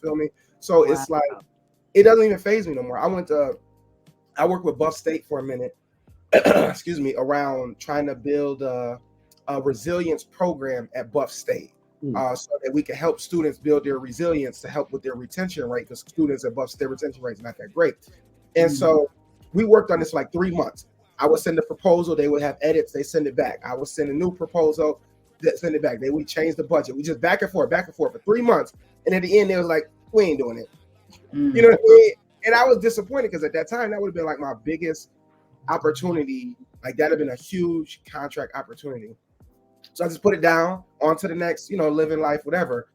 Feel me? So Wow. it's like it doesn't even faze me no more. I worked with Buff State for a minute, excuse me, around trying to build a resilience program at Buff State. So that we can help students build their resilience to help with their retention rate, because students at Buff State retention rate is not that great. And so we worked on this for like 3 months. I would send a proposal, they would have edits, they send it back. I would send a new proposal, send it back. They would change the budget. We just back and forth for 3 months. And at the end, they was like, we ain't doing it. You know what I mean? And I was disappointed because at that time, that would have been like my biggest opportunity. Like that would have been a huge contract opportunity. So I just put it down, on to the next, living life, whatever.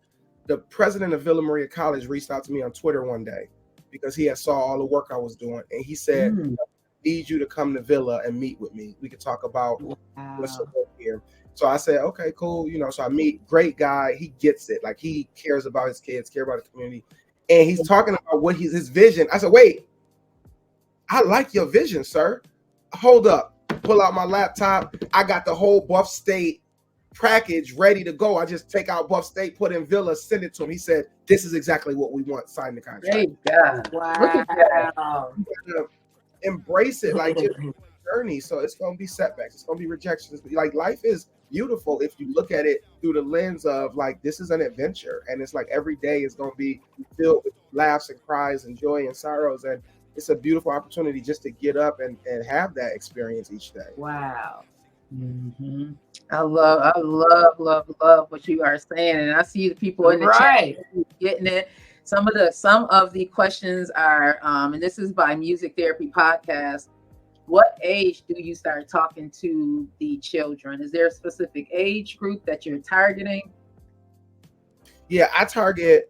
The president of Villa Maria College reached out to me on Twitter one day because he had saw all the work I was doing. And he said, I need you to come to Villa and meet with me. We could talk about what's here. So I said, okay, cool. So I meet, great guy. He gets it. Like he cares about his kids, care about the community. And he's talking about what his vision. I said, wait, I like your vision, sir. Hold up. Pull out my laptop. I got the whole Buff State package ready to go. I just take out Buff State, put in Villa, send it to him. He said, this is exactly what we want. Sign the contract. Great God. Wow. Embrace it like it's a journey. So it's going to be setbacks. It's going to be rejections. Like life is beautiful if you look at it through the lens of like, this is an adventure. And it's like every day is going to be filled with laughs and cries and joy and sorrows. And it's a beautiful opportunity just to get up and have that experience each day. Wow. Mm-hmm. I love what you are saying, and I see the people in the chat getting it. Some of the questions are, and this is by Music Therapy Podcast. What age do you start talking to the children? Is there a specific age group that you're targeting? Yeah, I target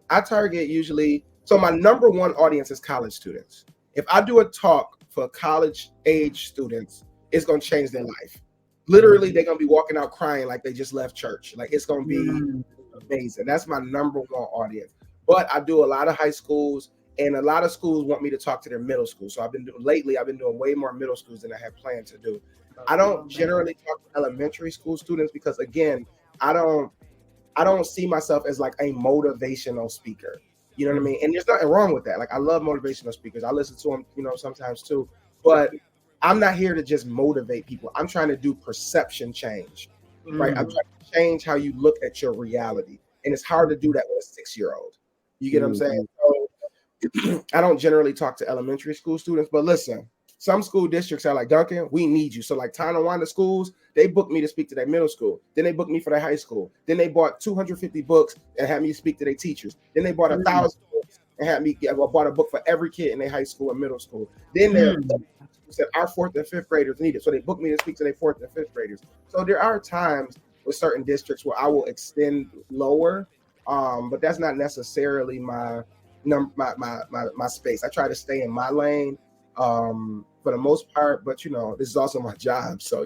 usually. So my number one audience is college students. If I do a talk for college age students, it's going to change their life. Literally, they're going to be walking out crying like they just left church. Like it's going to be amazing. That's my number one audience. But I do a lot of high schools, and a lot of schools want me to talk to their middle school. So I've been doing way more middle schools than I had planned to do. I don't generally talk to elementary school students because, again, I don't see myself as like a motivational speaker. You know what I mean? And there's nothing wrong with that. Like I love motivational speakers. I listen to them, sometimes too. But I'm not here to just motivate people. I'm trying to do perception change, right? I'm trying to change how you look at your reality. And it's hard to do that with a 6-year-old. You get what I'm saying? So I don't generally talk to elementary school students, but listen, some school districts are like, Duncan, we need you. So like Tonawanda schools, they booked me to speak to their middle school. Then they booked me for their high school. Then they bought 250 books and had me speak to their teachers. Then they bought 1,000 books and had me bought a book for every kid in their high school and middle school. Then they said our 4th and 5th graders need it. So they booked me to speak to their 4th and 5th graders. So there are times with certain districts where I will extend lower, but that's not necessarily my space. I try to stay in my lane for the most part, but this is also my job. So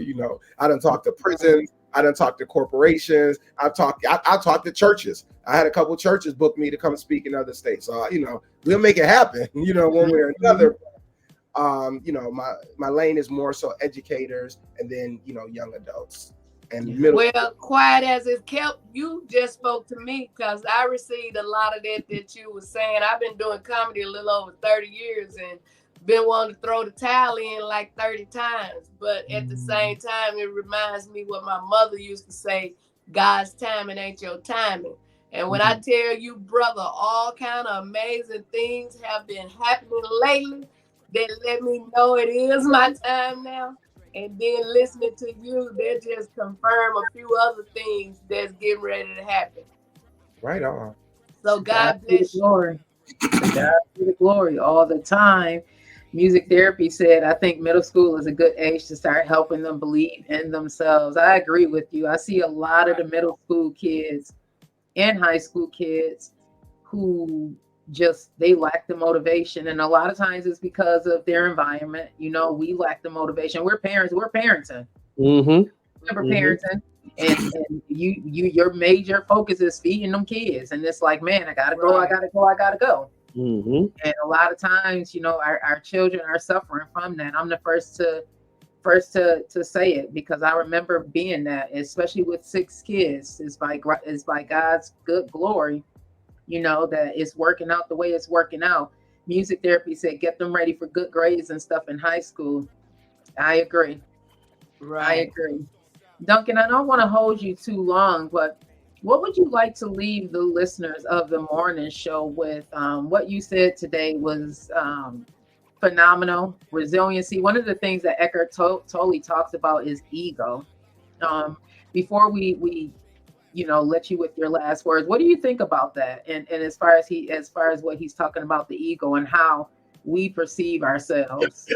I done talk to prisons, I done talk to corporations, I talk to churches. I had a couple churches book me to come speak in other states. So we'll make it happen, one way or another. My lane is more so educators and then young adults and middle. Well, quiet as it's kept, you just spoke to me because I received a lot of that you were saying. I've been doing comedy a little over 30 years and been wanting to throw the towel in like 30 times. But at the same time, it reminds me what my mother used to say, God's timing ain't your timing. And when I tell you, brother, all kind of amazing things have been happening lately that let me know it is my time now. And then listening to you, that just confirm a few other things that's getting ready to happen. Right on. So God bless you. Glory. God be the glory all the time. Music Therapy said, I think middle school is a good age to start helping them believe in themselves. I agree with you. I see a lot of the middle school kids and high school kids who they lack the motivation. And a lot of times it's because of their environment. We lack the motivation. We're parenting. We're parenting. And your major focus is feeding them kids. And it's like, man, I gotta go. And a lot of times, our children are suffering from that. I'm the first to say it because I remember being that, especially with 6 kids. It's by God's good glory. that it's working out the way it's working out. Music therapy said get them ready for good grades and stuff in high school. I agree. I agree. Duncan, I don't want to hold you too long, but what would you like to leave the listeners of the morning show with? What you said today was phenomenal. Resiliency. One of the things that Eckhart Tolle talks about is ego. Before we let you with your last words, what do you think about that? And as far as what he's talking about, the ego and how we perceive ourselves.